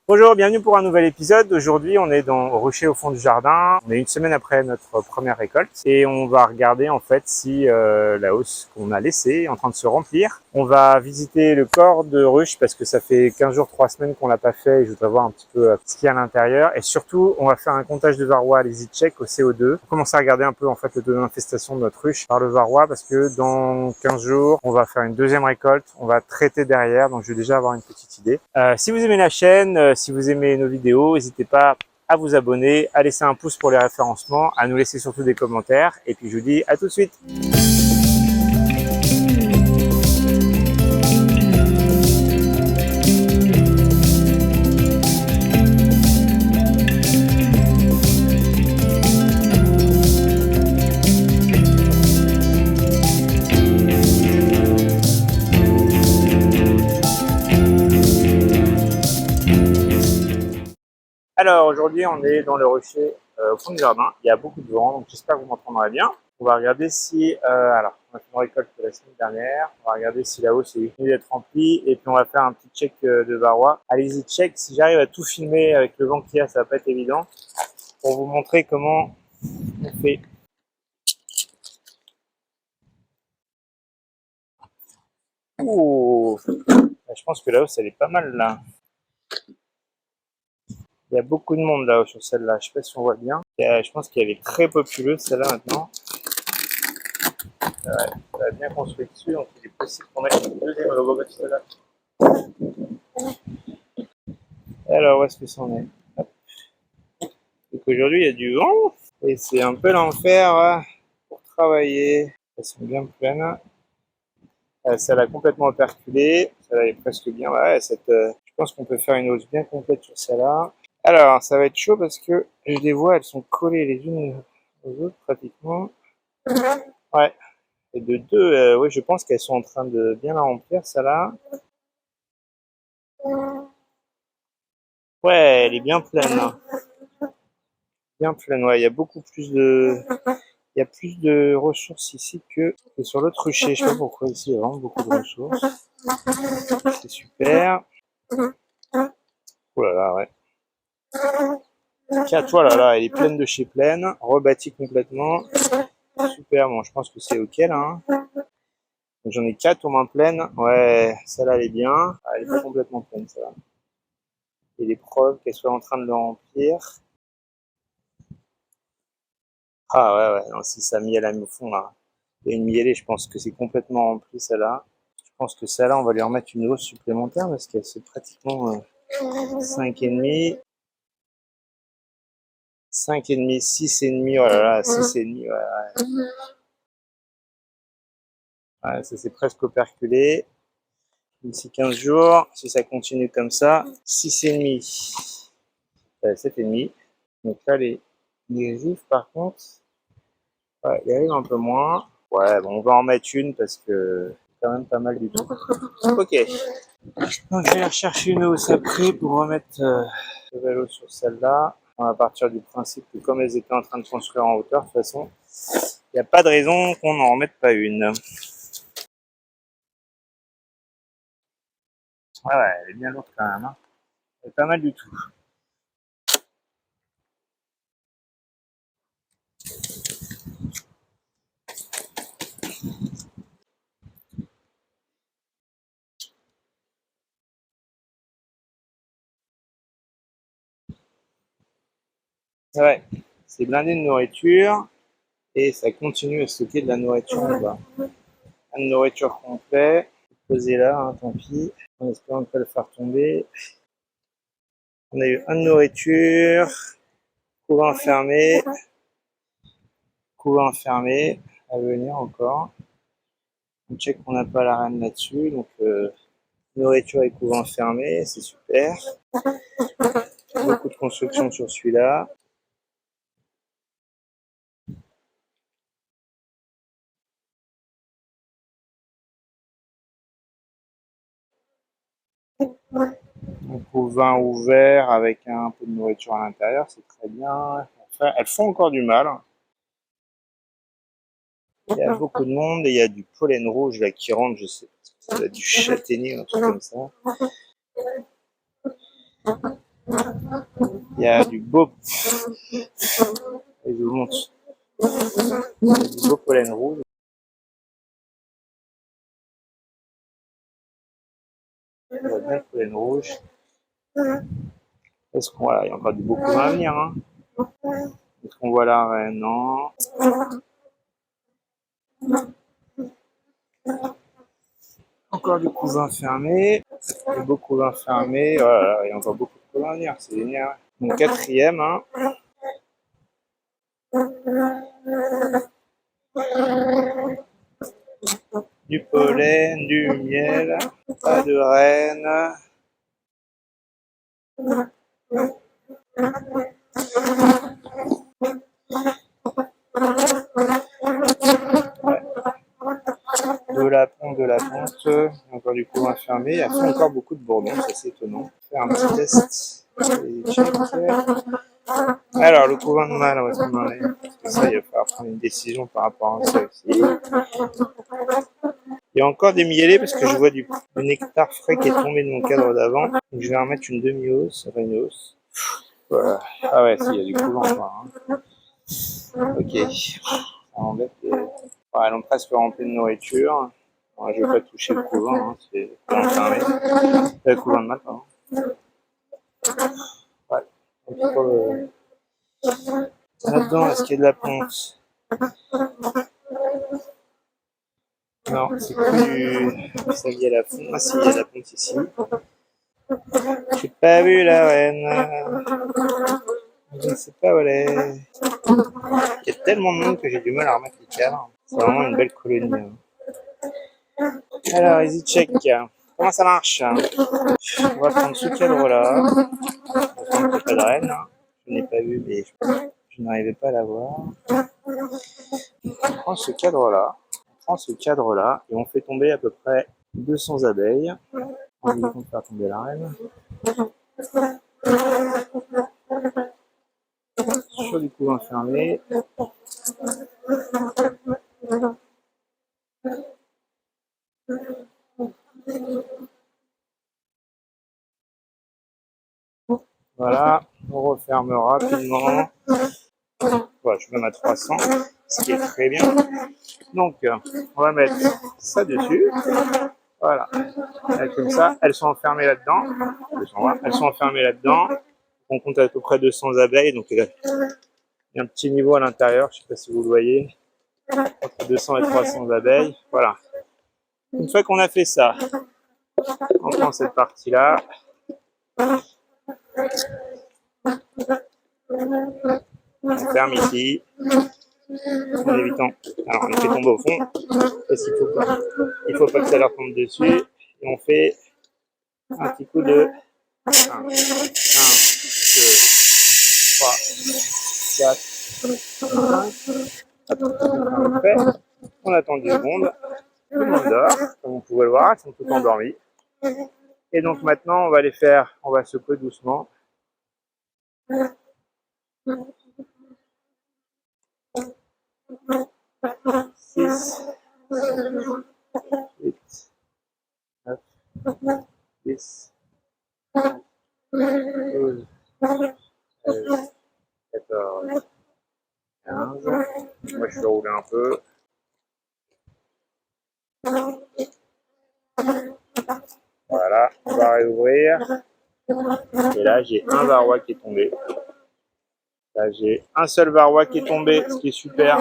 Bonjour, bienvenue pour un nouvel épisode. Aujourd'hui, on est au rucher au fond du jardin. On est une semaine après notre première récolte et on va regarder en fait si la hausse qu'on a laissée est en train de se remplir. On va visiter le corps de ruche parce que ça fait 15 jours, 3 semaines qu'on l'a pas fait et je voudrais voir un petit peu ce qu'il y a à l'intérieur. Et surtout, on va faire un comptage de varroa à l'EasyCheck au CO2. On va commencer à regarder un peu en fait le taux d'infestation de notre ruche par le varroa parce que dans 15 jours, on va faire une deuxième récolte. On va traiter derrière, donc je vais déjà avoir une petite idée. Si vous aimez la chaîne, si vous aimez nos vidéos, n'hésitez pas à vous abonner, à laisser un pouce pour les référencements, à nous laisser surtout des commentaires. Et puis je vous dis à tout de suite. Alors aujourd'hui on est dans le rucher au fond du jardin, il y a beaucoup de vent, donc j'espère que vous m'entendrez bien. On va regarder si, alors on a fait une récolte la semaine dernière, on va regarder si la hausse est finie d'être remplie et puis on va faire un petit check de varroa. Allez-y check, si j'arrive à tout filmer avec le vent qu'il y a, ça va pas être évident, pour vous montrer comment on fait. Ouh, je pense que la hausse elle est pas mal là. Il y a beaucoup de monde là sur celle-là, je sais pas si on voit bien. Je pense qu'elle est très populeuse celle-là maintenant. Ça va bien construit dessus, donc il est possible qu'on ait une deuxième logo là. Alors où est-ce que ça en est? Donc aujourd'hui il y a du vent et c'est un peu l'enfer pour travailler. Elles sont bien pleines. Celle-là complètement operculée, celle-là est presque bien. Ouais, je pense qu'on peut faire une hausse bien complète sur celle-là. Alors ça va être chaud parce que je les vois, elles sont collées les unes aux autres pratiquement. Ouais. Et de deux, oui, je pense qu'elles sont en train de bien la remplir, celle-là. Ouais, elle est bien pleine. Hein. Bien pleine, ouais. Il y a beaucoup plus de, il y a plus de ressources ici que sur l'autre rucher. Je sais pas pourquoi ici il y a vraiment beaucoup de ressources. C'est super. Oh là là, ouais. 4, voilà, là, elle est pleine de chez pleine, rebâtie complètement. Super, bon, je pense que c'est ok là. Hein. J'en ai 4 au moins pleines. Ouais, celle-là elle est bien. Elle est pas complètement pleine, celle-là. Et les preuves qu'elle soit en train de le remplir. Ah ouais, ouais, non, si ça miel à au fond là. Il y a une mielée, je pense que c'est complètement rempli celle-là. Je pense que celle-là, on va lui remettre une hausse supplémentaire parce qu'elle c'est pratiquement 5,5. 5,5, 6,5, oh là là, 6,5, ouais. Ouais, ça c'est presque operculé. D'ici 15 jours, si ça continue comme ça, 6,5. 7,5. Donc là, les griffes, par contre, ouais, il arrive un peu moins. Ouais, bon, on va en mettre une parce que c'est quand même pas mal du tout. Ok. Donc je vais aller chercher une hausse après pour remettre le vélo sur celle-là. On va partir du principe que comme elles étaient en train de construire en hauteur, de toute façon, il n'y a pas de raison qu'on n'en remette pas une. Ouais, ouais, elle est bien lourde quand même. Hein. Elle est pas mal du tout. Ouais, c'est blindé de nourriture et ça continue à stocker de la nourriture en bas. Un de nourriture complet, posé là, hein, tant pis, en espérant ne pas le faire tomber. On a eu un de nourriture, couvent fermé, à venir encore. On check qu'on n'a pas la reine là-dessus, donc nourriture et couvent fermé, c'est super. Beaucoup de construction sur celui-là. Donc au vin ouvert avec un peu de nourriture à l'intérieur, c'est très bien. Enfin, elles font encore du mal. Il y a beaucoup de monde et il y a du pollen rouge là qui rentre, je sais pas, ça doit être du châtaignier, un truc comme ça. Il y a du beau, et je vous montre, il y a du beau pollen rouge. On voit bien le pollen rouge. Est-ce qu'on voit, il y a encore du beau couvain à venir, hein. Est-ce qu'on voit la reine? Non. Encore du couvain fermé. Du beau couvain fermé. Voilà, il y a encore beaucoup de couvain à venir, c'est génial. Donc quatrième, hein. Du pollen, du miel, pas de reine. De la ponte, encore du couvain fermé. Il y a fait encore beaucoup de bourdons, c'est assez étonnant. Faire un petit test. Alors, le couvain de mâle, où est-ce qu'on en est? Parce que ça, il va falloir prendre une décision par rapport à ça aussi. Il y a encore des miellés parce que je vois du nectar frais qui est tombé de mon cadre d'avant. Donc je vais en remettre une demi-hausse, enfin une hausse. Voilà. Ah ouais, si, il y a du couvain encore. Hein. Ok. Ça embête. Elles ont presque rempli de nourriture. Alors, je vais pas toucher le couvain, hein, c'est enfermé. Le couvain de mâle, pardon. Ouais. Là-dedans, est-ce qu'il y a de la ponte? Non, c'est plus ça y est la ponte. Ah si, il y a de la ponte ici. J'ai pas vu la reine. Je ne sais pas où elle est. Il y a tellement de monde que j'ai du mal à remettre les cadres. C'est vraiment une belle colonie. Hein. Alors, easy check. Comment ça marche? On va prendre ce cadre-là. On va prendre pas de reine. Hein. Je n'ai pas vu, mais je n'arrivais pas à la voir. On prend ce cadre-là. On prend ce cadre-là et on fait tomber à peu près 200 abeilles. On va faire tomber la reine. Sur du couvain fermé. Voilà, on referme rapidement. Voilà, je vais mettre 300, ce qui est très bien. Donc, on va mettre ça dessus. Voilà. Et comme ça, elles sont enfermées là-dedans. Elles sont enfermées là-dedans. On compte à peu près 200 abeilles. Donc, il y a un petit niveau à l'intérieur. Je ne sais pas si vous le voyez. Entre 200 et 300 abeilles. Voilà. Une fois qu'on a fait ça, on prend cette partie-là. On ferme ici. En évitant. Alors, on les fait tomber au fond. Parce qu'il faut pas que ça leur tombe dessus. Et on fait un petit coup de 1, 2, 3, 4, 5. On attend 10 secondes. Tout le monde dort. Comme vous pouvez le voir, ils sont tous endormis. Et donc maintenant, on va les faire, on va secouer doucement. 6, 8, 9, 10, 12, 13, 14, 15. Moi, je vais rouler un peu. Voilà, on va réouvrir. Et là, j'ai un varroa qui est tombé. Là, j'ai un seul varroa qui est tombé, ce qui est super.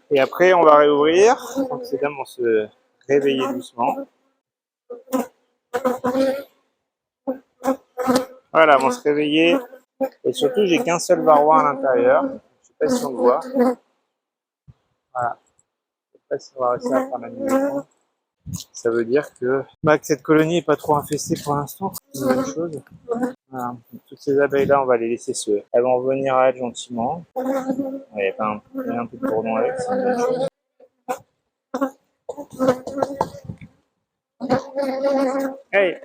Et après, on va réouvrir. Donc, ces dames vont se réveiller doucement. Voilà, vont se réveiller. Et surtout, j'ai qu'un seul varroa à l'intérieur. Je ne sais pas si on le voit. Voilà. Je ne sais pas si on va réussir à faire l'animation. Ça veut dire que cette colonie n'est pas trop infestée pour l'instant. C'est une bonne chose. Voilà. Toutes ces abeilles-là, on va les laisser elles vont revenir à elle gentiment. Il y a un peu de bourdon avec, c'est une bonne chose. Hey.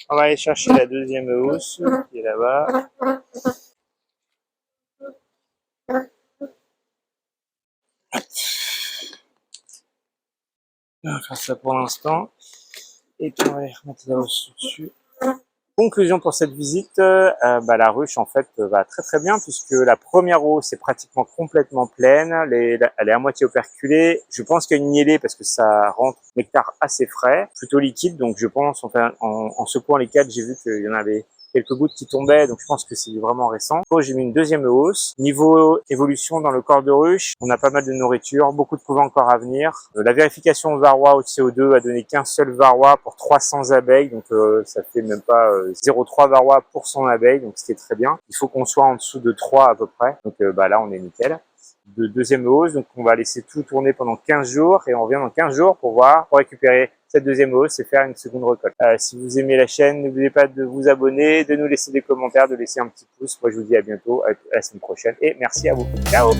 On va aller chercher la deuxième housse qui est là-bas. On va faire ça pour l'instant. Et puis on va aller remettre la housse dessus. Conclusion pour cette visite, la ruche en fait va très bien puisque la première hausse est pratiquement complètement pleine, elle est à moitié operculée. Je pense qu'il y a une niellée parce que ça rentre nectar assez frais, plutôt liquide, donc je pense en secouant les cadres, j'ai vu qu'il y en avait quelques gouttes qui tombaient, donc je pense que c'est vraiment récent. J'ai mis une deuxième hausse. Niveau évolution dans le corps de ruche, on a pas mal de nourriture, beaucoup de couvents encore à venir. La vérification varroa au CO2 a donné qu'un seul varroa pour 300 abeilles, donc ça fait même pas 0,3 varroa pour 100 abeilles, donc ce qui est très bien. Il faut qu'on soit en dessous de 3 à peu près, donc là on est nickel. De deuxième hausse, donc on va laisser tout tourner pendant 15 jours et on revient dans 15 jours pour récupérer cette deuxième hausse et faire une seconde récolte. Si vous aimez la chaîne, n'oubliez pas de vous abonner, de nous laisser des commentaires, de laisser un petit pouce. Moi je vous dis à bientôt, à la semaine prochaine et merci à vous. Ciao!